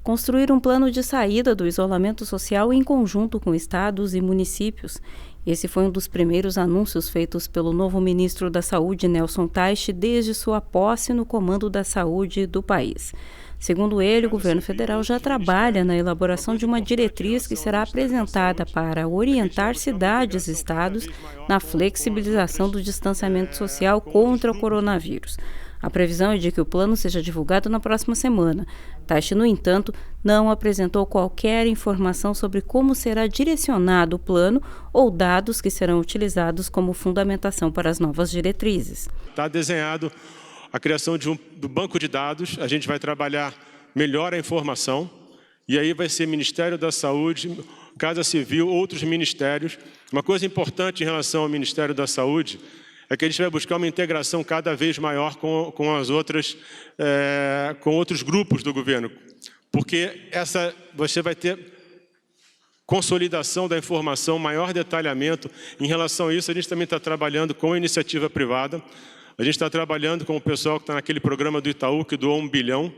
construir um plano de saída do isolamento social em conjunto com estados e municípios. Esse foi um dos primeiros anúncios feitos pelo novo ministro da Saúde, Nelson Taixe, desde sua posse no comando da saúde do país. Segundo ele, o governo federal já trabalha na elaboração de uma diretriz que será apresentada para orientar cidades e estados na flexibilização do distanciamento social contra o coronavírus. A previsão é de que o plano seja divulgado na próxima semana. Taixe, no entanto, não apresentou qualquer informação sobre como será direcionado o plano ou dados que serão utilizados como fundamentação para as novas diretrizes. Está desenhado a criação do banco de dados, a gente vai trabalhar melhor a informação, e aí vai ser Ministério da Saúde, Casa Civil, outros ministérios. Uma coisa importante em relação ao Ministério da Saúde é que a gente vai buscar uma integração cada vez maior com as outras, com outros grupos do governo, porque você vai ter consolidação da informação, maior detalhamento. Em relação a isso, a gente também está trabalhando com a iniciativa privada, a gente está trabalhando com o pessoal que está naquele programa do Itaú, que doou 1 bilhão,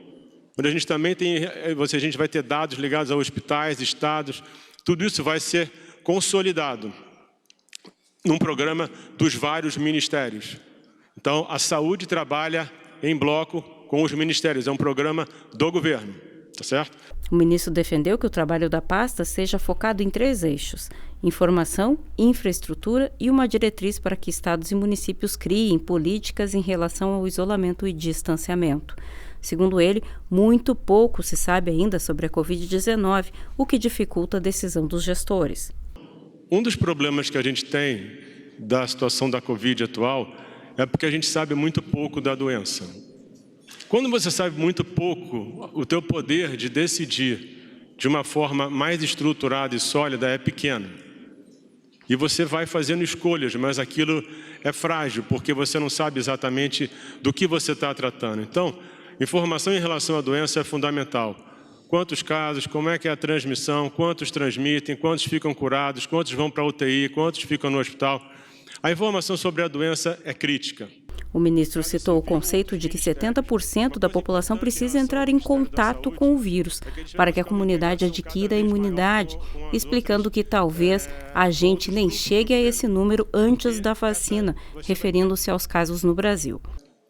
onde a gente também a gente vai ter dados ligados a hospitais, estados, tudo isso vai ser consolidado num programa dos vários ministérios. Então, a saúde trabalha em bloco com os ministérios, é um programa do governo, tá certo? O ministro defendeu que o trabalho da pasta seja focado em 3 eixos: informação, infraestrutura e uma diretriz para que estados e municípios criem políticas em relação ao isolamento e distanciamento. Segundo ele, muito pouco se sabe ainda sobre a Covid-19, o que dificulta a decisão dos gestores. Um dos problemas que a gente tem da situação da Covid atual é porque a gente sabe muito pouco da doença. Quando você sabe muito pouco, o teu poder de decidir de uma forma mais estruturada e sólida é pequeno. E você vai fazendo escolhas, mas aquilo é frágil, porque você não sabe exatamente do que você está tratando. Então, informação em relação à doença é fundamental. Quantos casos, como é que é a transmissão, quantos transmitem, quantos ficam curados, quantos vão para a UTI, quantos ficam no hospital. A informação sobre a doença é crítica. O ministro citou o conceito de que 70% da população precisa entrar em contato com o vírus para que a comunidade adquira a imunidade, explicando que talvez a gente nem chegue a esse número antes da vacina, referindo-se aos casos no Brasil.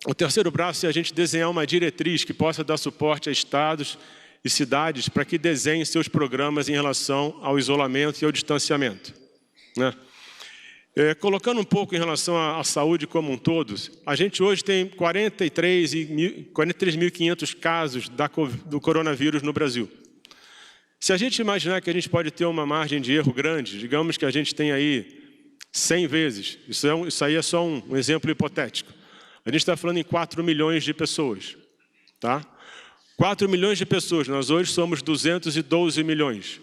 O terceiro braço é a gente desenhar uma diretriz que possa dar suporte a estados e cidades para que desenhem seus programas em relação ao isolamento e ao distanciamento, né? Colocando um pouco em relação à saúde como um todo, a gente hoje tem 43.500 casos do coronavírus no Brasil. Se a gente imaginar que a gente pode ter uma margem de erro grande, digamos que a gente tem aí 100 vezes, isso aí é só um exemplo hipotético. A gente está falando em 4 milhões de pessoas, tá? 4 milhões de pessoas, nós hoje somos 212 milhões.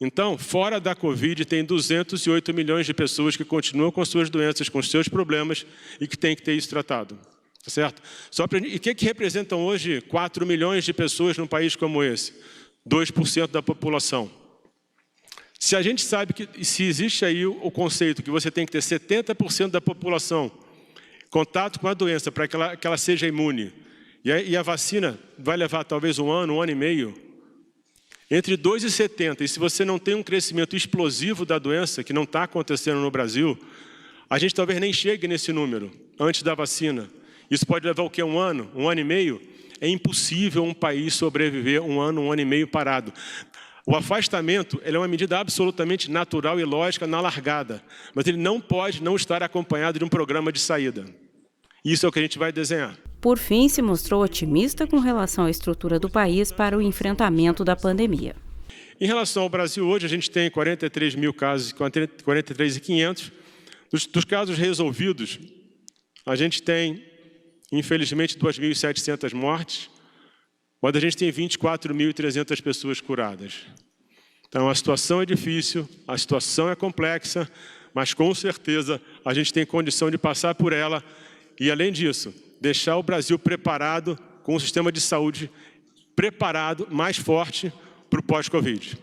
Então, fora da Covid, tem 208 milhões de pessoas que continuam com suas doenças, com seus problemas e que têm que ter isso tratado, tá certo? E o que representam hoje 4 milhões de pessoas num país como esse? 2% da população. Se a gente sabe se existe aí o conceito que você tem que ter 70% da população contato com a doença para que ela seja imune, e a vacina vai levar talvez um ano e meio, entre 2 e 70, e se você não tem um crescimento explosivo da doença, que não está acontecendo no Brasil, a gente talvez nem chegue nesse número antes da vacina. Isso pode levar o quê? Um ano e meio? É impossível um país sobreviver um ano e meio parado. O afastamento é uma medida absolutamente natural e lógica na largada, mas ele não pode não estar acompanhado de um programa de saída. Isso é o que a gente vai desenhar. Por fim, se mostrou otimista com relação à estrutura do país para o enfrentamento da pandemia. Em relação ao Brasil, hoje a gente tem 43 mil casos, 43.500. Dos casos resolvidos, a gente tem, infelizmente, 2.700 mortes, mas a gente tem 24.300 pessoas curadas. Então, a situação é difícil, a situação é complexa, mas com certeza a gente tem condição de passar por ela e, além disso, deixar o Brasil preparado, com um sistema de saúde preparado, mais forte para o pós-Covid.